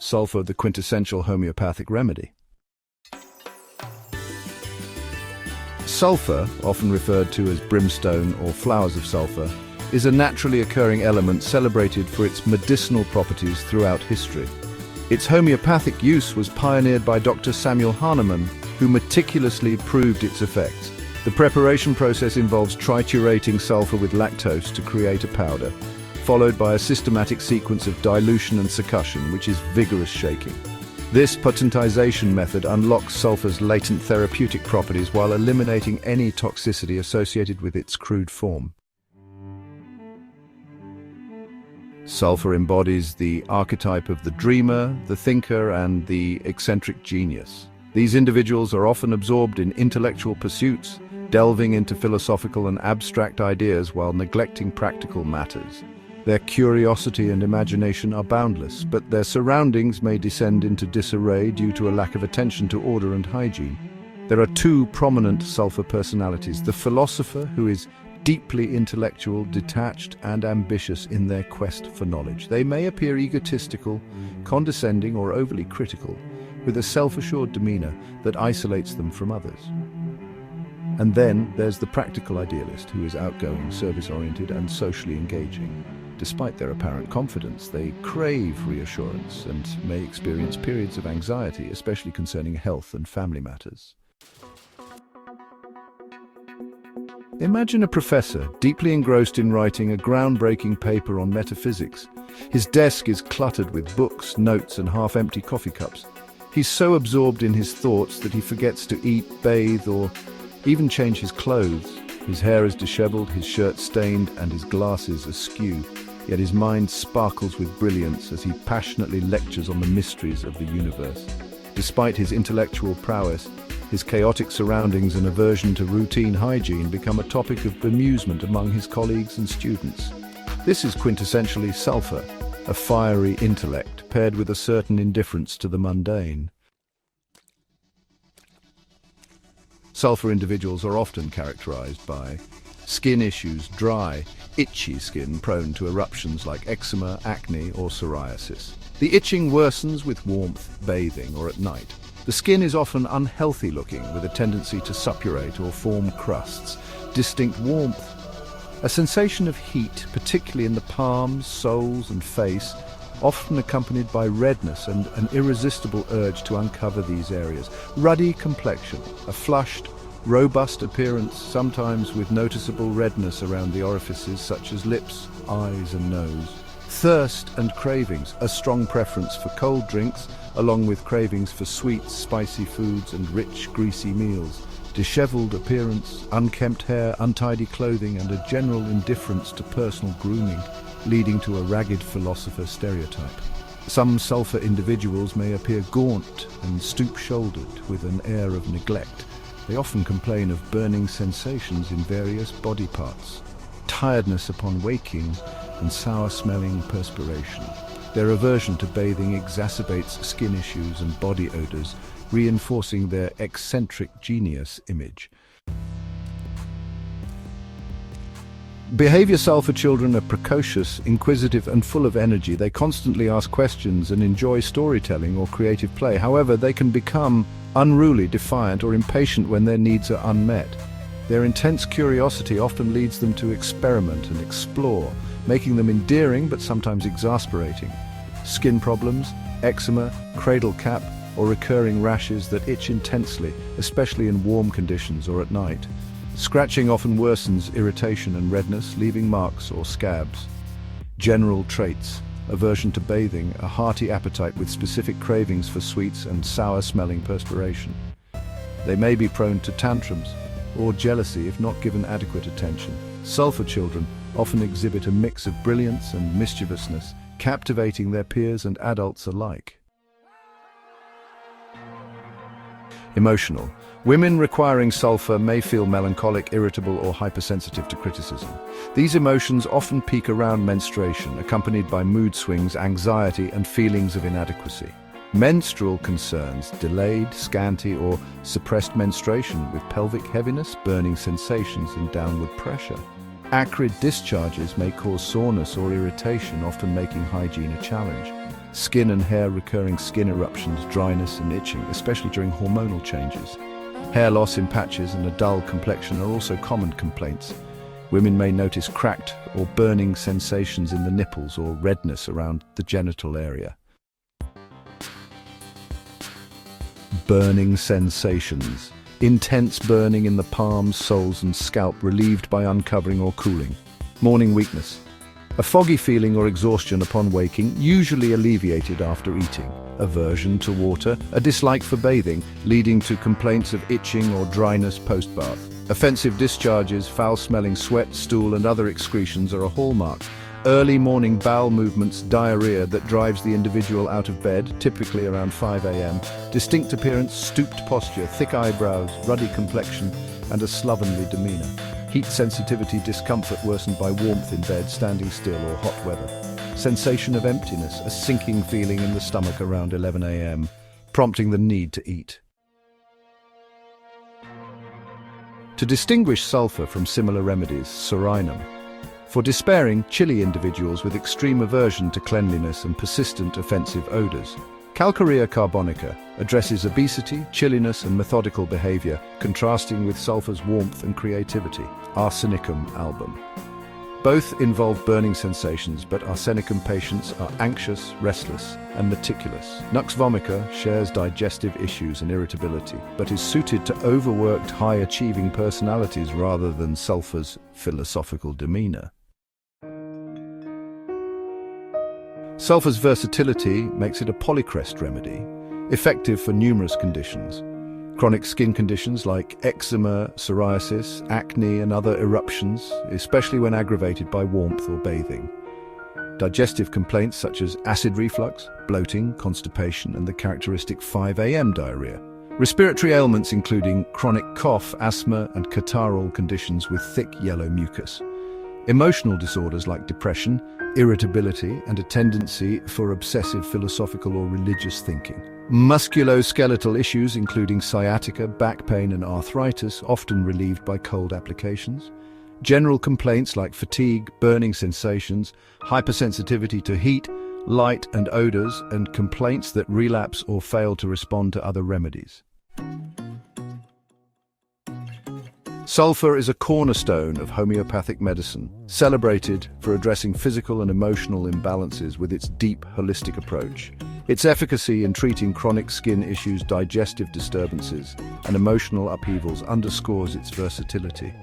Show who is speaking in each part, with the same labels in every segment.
Speaker 1: Sulphur, the quintessential homeopathic remedy. Sulphur, often referred to as brimstone or flowers of sulphur, is a naturally occurring element celebrated for its medicinal properties throughout history. Its homeopathic use was pioneered by Dr. Samuel Hahnemann, who meticulously proved its effects. The preparation process involves triturating sulphur with lactose to create a powder, followed by a systematic sequence of dilution and succussion, which is vigorous shaking. This potentization method unlocks sulphur's latent therapeutic properties while eliminating any toxicity associated with its crude form. Sulphur embodies the archetype of the dreamer, the thinker, and the eccentric genius. These individuals are often absorbed in intellectual pursuits, delving into philosophical and abstract ideas while neglecting practical matters. Their curiosity and imagination are boundless, but their surroundings may descend into disarray due to a lack of attention to order and hygiene. There are two prominent sulphur personalities: the philosopher, who is deeply intellectual, detached, and ambitious in their quest for knowledge. They may appear egotistical, condescending, or overly critical, with a self-assured demeanor that isolates them from others. And then there's the practical idealist, who is outgoing, service-oriented, and socially engaging. Despite their apparent confidence, they crave reassurance and may experience periods of anxiety, especially concerning health and family matters. Imagine a professor deeply engrossed in writing a groundbreaking paper on metaphysics. His desk is cluttered with books, notes, and half-empty coffee cups. He's so absorbed in his thoughts that he forgets to eat, bathe, or even change his clothes. His hair is disheveled, his shirt stained, and his glasses askew. Yet his mind sparkles with brilliance as he passionately lectures on the mysteries of the universe. Despite his intellectual prowess, his chaotic surroundings and aversion to routine hygiene become a topic of bemusement among his colleagues and students. This is quintessentially sulphur, a fiery intellect paired with a certain indifference to the mundane. Sulphur individuals are often characterized by skin issues: dry, itchy skin prone to eruptions like eczema, acne, or psoriasis. The itching worsens with warmth, bathing, or at night. The skin is often unhealthy looking, with a tendency to suppurate or form crusts. Distinct warmth. A sensation of heat, particularly in the palms, soles, and face, often accompanied by redness and an irresistible urge to uncover these areas. Ruddy complexion, a flushed, robust appearance, sometimes with noticeable redness around the orifices such as lips, eyes, and nose. Thirst and cravings, a strong preference for cold drinks, along with cravings for sweet, spicy foods and rich, greasy meals. Disheveled appearance, unkempt hair, untidy clothing, and a general indifference to personal grooming, leading to a ragged philosopher stereotype. Some sulphur individuals may appear gaunt and stoop-shouldered with an air of neglect. They often complain of burning sensations in various body parts, tiredness upon waking, and sour-smelling perspiration. Their aversion to bathing exacerbates skin issues and body odors, reinforcing their eccentric genius image. Behavior sulphur children are precocious, inquisitive, and full of energy. They constantly ask questions and enjoy storytelling or creative play. However, they can become unruly, defiant, or impatient when their needs are unmet. Their intense curiosity often leads them to experiment and explore, making them endearing but sometimes exasperating. Skin problems, eczema, cradle cap, or recurring rashes that itch intensely, especially in warm conditions or at night. Scratching often worsens irritation and redness, leaving marks or scabs. General traits: aversion to bathing, a hearty appetite with specific cravings for sweets, and sour-smelling perspiration. They may be prone to tantrums or jealousy if not given adequate attention. Sulphur children often exhibit a mix of brilliance and mischievousness, captivating their peers and adults alike. Emotional. Women requiring sulphur may feel melancholic, irritable, or hypersensitive to criticism. These emotions often peak around menstruation, accompanied by mood swings, anxiety, and feelings of inadequacy. Menstrual concerns: delayed, scanty, or suppressed menstruation with pelvic heaviness, burning sensations, and downward pressure. Acrid discharges may cause soreness or irritation, often making hygiene a challenge. Skin and hair, recurring skin eruptions, dryness and itching, especially during hormonal changes. Hair loss in patches and a dull complexion are also common complaints. Women may notice cracked or burning sensations in the nipples or redness around the genital area. Burning sensations. Intense burning in the palms, soles and scalp, relieved by uncovering or cooling. Morning weakness. A foggy feeling or exhaustion upon waking, usually alleviated after eating. Aversion to water, a dislike for bathing, leading to complaints of itching or dryness post-bath. Offensive discharges, foul-smelling sweat, stool and other excretions are a hallmark. Early morning bowel movements, diarrhea that drives the individual out of bed, typically around 5 a.m. Distinct appearance, stooped posture, thick eyebrows, ruddy complexion and a slovenly demeanor. Heat sensitivity, discomfort worsened by warmth in bed, standing still or hot weather. Sensation of emptiness, a sinking feeling in the stomach around 11 a.m., prompting the need to eat. To distinguish sulphur from similar remedies, Psoriasis. For despairing, chilly individuals with extreme aversion to cleanliness and persistent offensive odors. Calcarea carbonica addresses obesity, chilliness and methodical behavior, contrasting with sulphur's warmth and creativity. Arsenicum album. Both involve burning sensations, but arsenicum patients are anxious, restless and meticulous. Nux vomica shares digestive issues and irritability, but is suited to overworked, high-achieving personalities rather than sulphur's philosophical demeanor. Sulphur's versatility makes it a polycrest remedy, effective for numerous conditions. Chronic skin conditions like eczema, psoriasis, acne and other eruptions, especially when aggravated by warmth or bathing. Digestive complaints such as acid reflux, bloating, constipation and the characteristic 5 a.m. diarrhea. Respiratory ailments including chronic cough, asthma and catarrhal conditions with thick yellow mucus. Emotional disorders like depression, irritability and a tendency for obsessive philosophical or religious thinking. Musculoskeletal issues including sciatica, back pain and arthritis, often relieved by cold applications. General complaints like fatigue, burning sensations, hypersensitivity to heat, light and odors, and complaints that relapse or fail to respond to other remedies. Sulphur is a cornerstone of homeopathic medicine, celebrated for addressing physical and emotional imbalances with its deep, holistic approach. Its efficacy in treating chronic skin issues, digestive disturbances, and emotional upheavals underscores its versatility.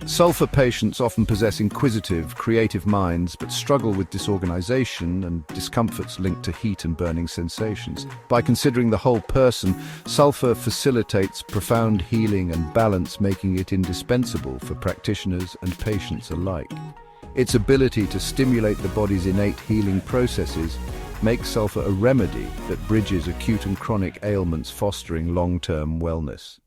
Speaker 1: Sulphur patients often possess inquisitive, creative minds but struggle with disorganization and discomforts linked to heat and burning sensations. By considering the whole person, sulphur facilitates profound healing and balance, making it indispensable for practitioners and patients alike. Its ability to stimulate the body's innate healing processes makes sulphur a remedy that bridges acute and chronic ailments, fostering long-term wellness.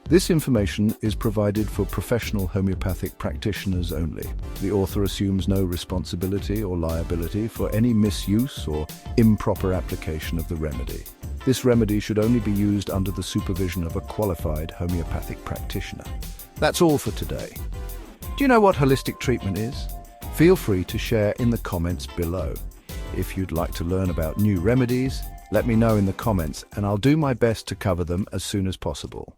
Speaker 1: This information is provided for professional homeopathic practitioners only. The author assumes no responsibility or liability for any misuse or improper application of the remedy. This remedy should only be used under the supervision of a qualified homeopathic practitioner. That's all for today. Do you know what holistic treatment is? Feel free to share in the comments below. If you'd like to learn about new remedies, let me know in the comments and I'll do my best to cover them as soon as possible.